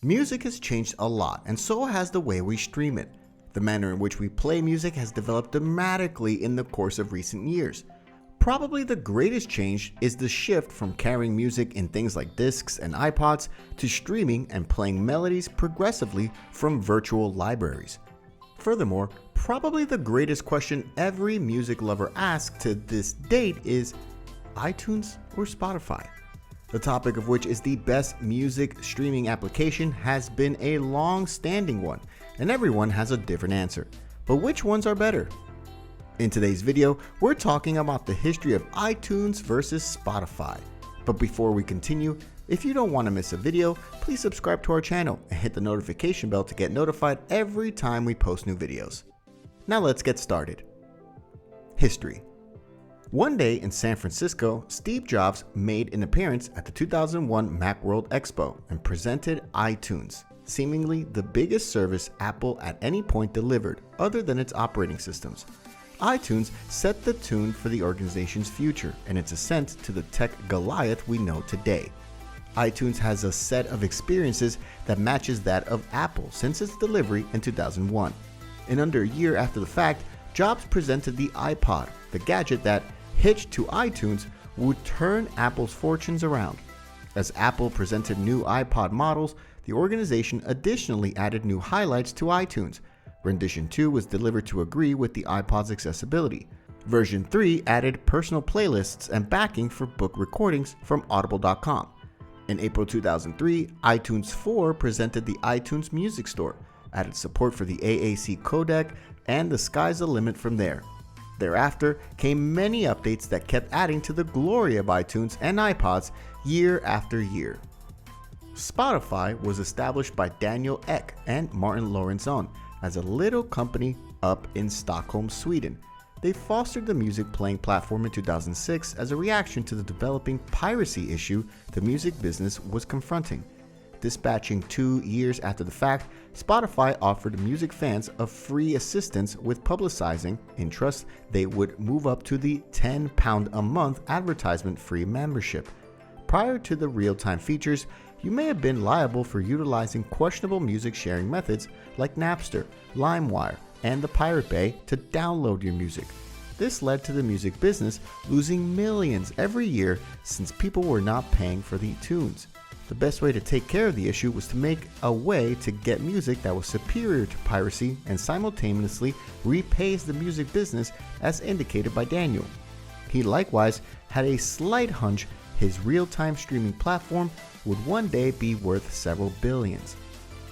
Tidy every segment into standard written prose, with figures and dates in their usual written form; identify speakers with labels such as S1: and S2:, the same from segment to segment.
S1: Music has changed a lot, and so has the way we stream it. The manner in which we play music has developed dramatically in the course of recent years. Probably the greatest change is the shift from carrying music in things like discs and iPods to streaming and playing melodies progressively from virtual libraries. Furthermore, probably the greatest question every music lover asks to this date is iTunes or Spotify? The topic of which is the best music streaming application has been a long-standing one, and everyone has a different answer. But which ones are better? In today's video, we're talking about the history of iTunes versus Spotify. But before we continue, if you don't want to miss a video, please subscribe to our channel and hit the notification bell to get notified every time we post new videos. Now let's get started. History. One day in San Francisco, Steve Jobs made an appearance at the 2001 Macworld Expo and presented iTunes, seemingly the biggest service Apple at any point delivered other than its operating systems. iTunes set the tune for the organization's future and its ascent to the tech Goliath we know today. iTunes has a set of experiences that matches that of Apple since its delivery in 2001. And under a year after the fact, Jobs presented the iPod, the gadget that, hitched to iTunes, would turn Apple's fortunes around. As Apple presented new iPod models, the organization additionally added new highlights to iTunes. Rendition 2 was delivered to agree with the iPod's accessibility. Version 3 added personal playlists and backing for book recordings from Audible.com. In April 2003, iTunes 4 presented the iTunes Music Store, added support for the AAC codec, and the sky's the limit from there. Thereafter came many updates that kept adding to the glory of iTunes and iPods year after year. Spotify was established by Daniel Ek and Martin Lorentzon as a little company up in Stockholm, Sweden. They fostered the music playing platform in 2006 as a reaction to the developing piracy issue the music business was confronting. Dispatching 2 years after the fact, Spotify offered music fans a free assistance with publicizing in trust they would move up to the £10 a month advertisement-free membership. Prior to the real-time features, you may have been liable for utilizing questionable music sharing methods like Napster, LimeWire, and the Pirate Bay to download your music. This led to the music business losing millions every year since people were not paying for the tunes. The best way to take care of the issue was to make a way to get music that was superior to piracy and simultaneously repays the music business as indicated by Daniel. He likewise had a slight hunch his real-time streaming platform would one day be worth several billions.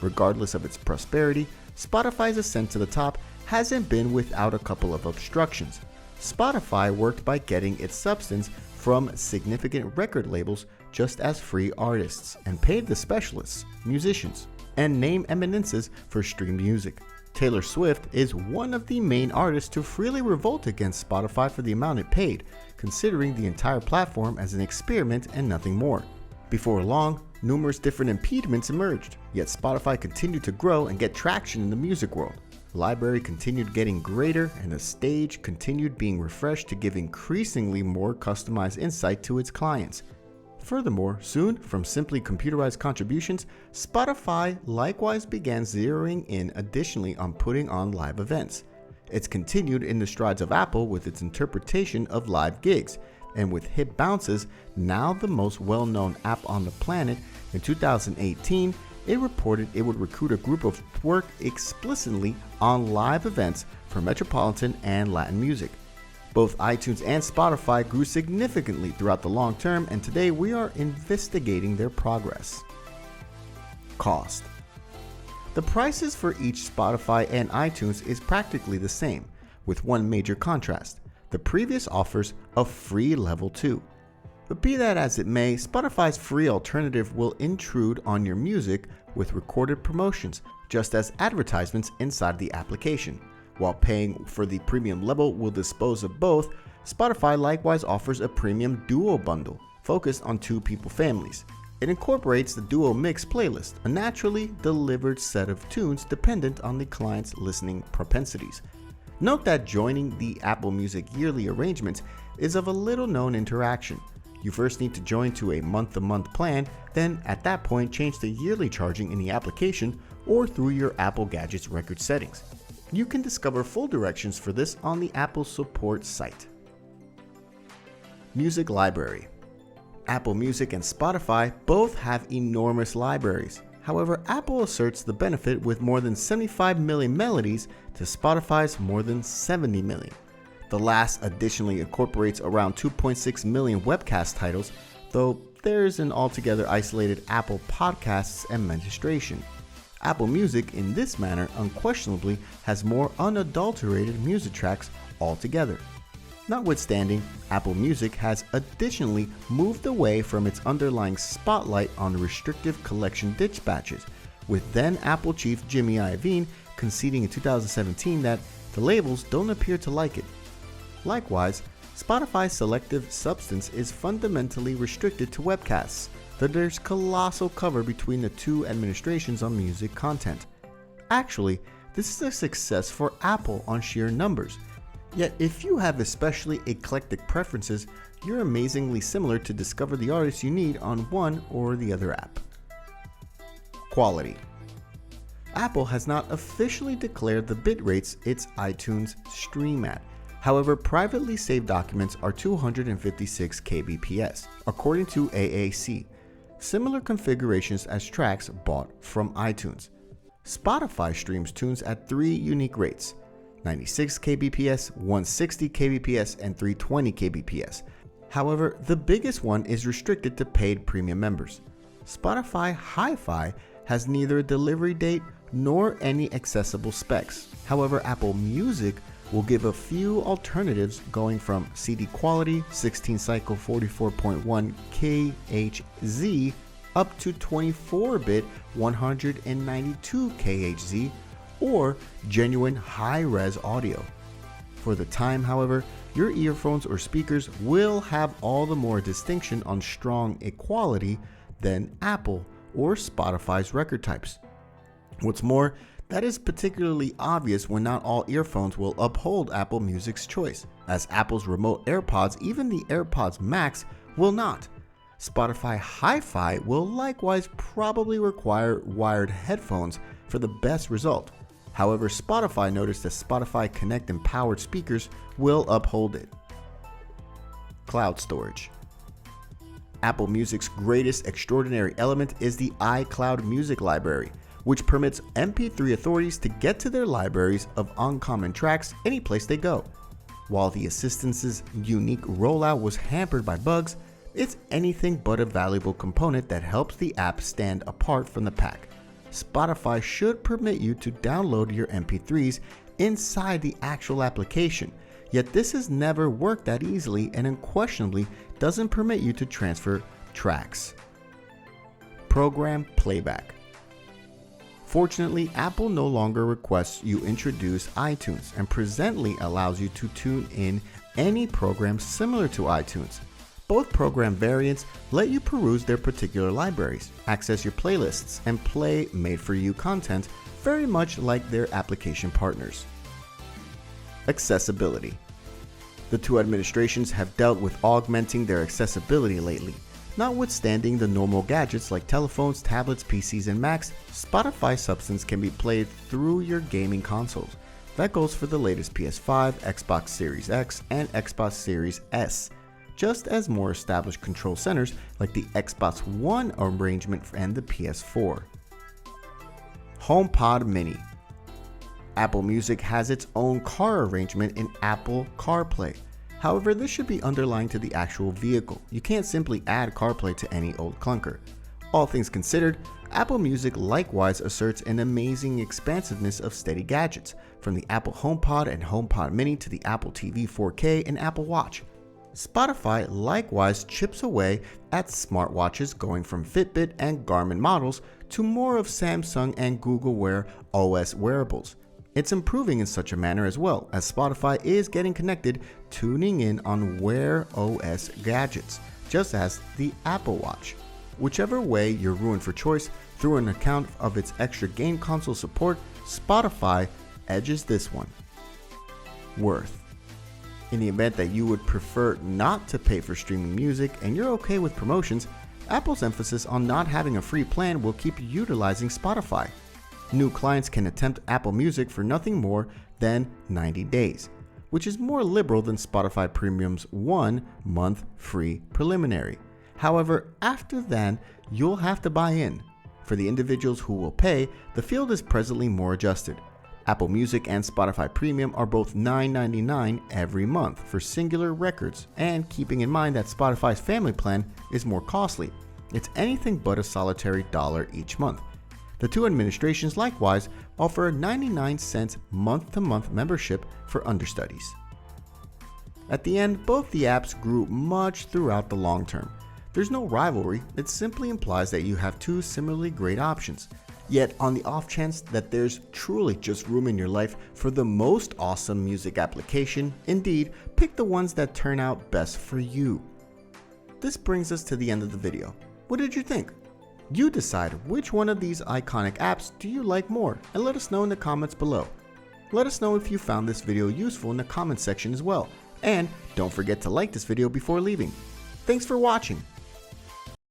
S1: Regardless of its prosperity, Spotify's ascent to the top hasn't been without a couple of obstructions. Spotify worked by getting its substance from significant record labels just as free artists and paid the specialists, musicians, and name eminences for streamed music. Taylor Swift is one of the main artists to freely revolt against Spotify for the amount it paid, considering the entire platform as an experiment and nothing more. Before long, numerous different impediments emerged, yet Spotify continued to grow and get traction in the music world. The library continued getting greater and the stage continued being refreshed to give increasingly more customized insight to its clients. Furthermore, soon, from simply computerized contributions, Spotify likewise began zeroing in additionally on putting on live events. It's continued in the strides of Apple with its interpretation of live gigs, and with Hip Bounces, now the most well-known app on the planet, in 2018, it reported it would recruit a group of work explicitly on live events for Metropolitan and Latin music. Both iTunes and Spotify grew significantly throughout the long term, and today we are investigating their progress. Cost. The prices for each Spotify and iTunes is practically the same, with one major contrast. The previous offers a free level 2. But be that as it may, Spotify's free alternative will intrude on your music with recorded promotions, just as advertisements inside the application. While paying for the premium level will dispose of both, Spotify likewise offers a premium duo bundle focused on two-people families. It incorporates the duo mix playlist, a naturally delivered set of tunes dependent on the client's listening propensities. Note that joining the Apple Music yearly arrangements is of a little known interaction. You first need to join to a month-to-month plan, then at that point change to yearly charging in the application or through your Apple Gadgets record settings. You can discover full directions for this on the Apple support site. Music library. Apple Music and Spotify both have enormous libraries. However, Apple asserts the benefit with more than 75 million melodies to Spotify's more than 70 million. The last additionally incorporates around 2.6 million webcast titles, though there's an altogether isolated Apple Podcasts administration. Apple Music, in this manner, unquestionably has more unadulterated music tracks altogether. Notwithstanding, Apple Music has additionally moved away from its underlying spotlight on restrictive collection dispatches, with then Apple chief Jimmy Iovine conceding in 2017 that the labels don't appear to like it. Likewise, Spotify's selective substance is fundamentally restricted to webcasts, though there's colossal cover between the two administrations on music content. Actually, this is a success for Apple on sheer numbers. Yet if you have especially eclectic preferences, you're amazingly similar to discover the artists you need on one or the other app. Quality. Apple has not officially declared the bit rates its iTunes stream at. However, privately saved documents are 256 kbps, according to AAC, similar configurations as tracks bought from iTunes. Spotify streams tunes at 3 unique rates: 96 kbps, 160 kbps, and 320 kbps. However, the biggest one is restricted to paid premium members. Spotify Hi-Fi has neither a delivery date nor any accessible specs. However, Apple Music will give a few alternatives going from CD quality 16 cycle 44.1 kHz up to 24-bit 192 kHz or genuine high-res audio. For the time, however, your earphones or speakers will have all the more distinction on strong equality than Apple or Spotify's record types. What's more, that is particularly obvious when not all earphones will uphold Apple Music's choice, as Apple's remote AirPods, even the AirPods Max, will not. Spotify Hi-Fi will likewise probably require wired headphones for the best result. However, Spotify noticed that Spotify Connect and powered speakers will uphold it. Cloud storage. Apple Music's greatest extraordinary element is the iCloud Music Library, which permits MP3 authorities to get to their libraries of uncommon tracks any place they go. While the assistant's unique rollout was hampered by bugs, it's anything but a valuable component that helps the app stand apart from the pack. Spotify should permit you to download your MP3s inside the actual application, yet this has never worked that easily and unquestionably doesn't permit you to transfer tracks. Program playback. Fortunately, Apple no longer requests you introduce iTunes and presently allows you to tune in any program similar to iTunes. Both program variants let you peruse their particular libraries, access your playlists, and play made-for-you content very much like their application partners. Accessibility. The two administrations have dealt with augmenting their accessibility lately. Notwithstanding the normal gadgets like telephones, tablets, PCs, and Macs, Spotify substance can be played through your gaming consoles. That goes for the latest PS5, Xbox Series X, and Xbox Series S, just as more established control centers like the Xbox One arrangement and the PS4. HomePod Mini. Apple Music has its own car arrangement in Apple CarPlay. However, this should be underlying to the actual vehicle. You can't simply add CarPlay to any old clunker. All things considered, Apple Music likewise asserts an amazing expansiveness of steady gadgets, from the Apple HomePod and HomePod Mini to the Apple TV 4K and Apple Watch. Spotify likewise chips away at smartwatches, going from Fitbit and Garmin models to more of Samsung and Google Wear OS wearables. It's improving in such a manner as well, as Spotify is getting connected, tuning in on Wear OS gadgets, just as the Apple Watch. Whichever way you're ruined for choice, through an account of its extra game console support, Spotify edges this one. Worth. In the event that you would prefer not to pay for streaming music and you're okay with promotions, Apple's emphasis on not having a free plan will keep you utilizing Spotify. New clients can attempt Apple Music for nothing more than 90 days, which is more liberal than Spotify Premium's 1-month free preliminary. However, after that, you'll have to buy in. For the individuals who will pay, the field is presently more adjusted. Apple Music and Spotify Premium are both $9.99 every month for singular records, and keeping in mind that Spotify's family plan is more costly, it's anything but a solitary $1 each month. The two administrations likewise offer a 99-cent month-to-month membership for understudies. At the end, both the apps grew much throughout the long term. There's no rivalry, it simply implies that you have two similarly great options. Yet, on the off chance that there's truly just room in your life for the most awesome music application, indeed, pick the ones that turn out best for you. This brings us to the end of the video. What did you think? You decide which one of these iconic apps do you like more, and let us know in the comments below. Let us know if you found this video useful in the comment section as well, and don't forget to like this video before leaving. Thanks for watching.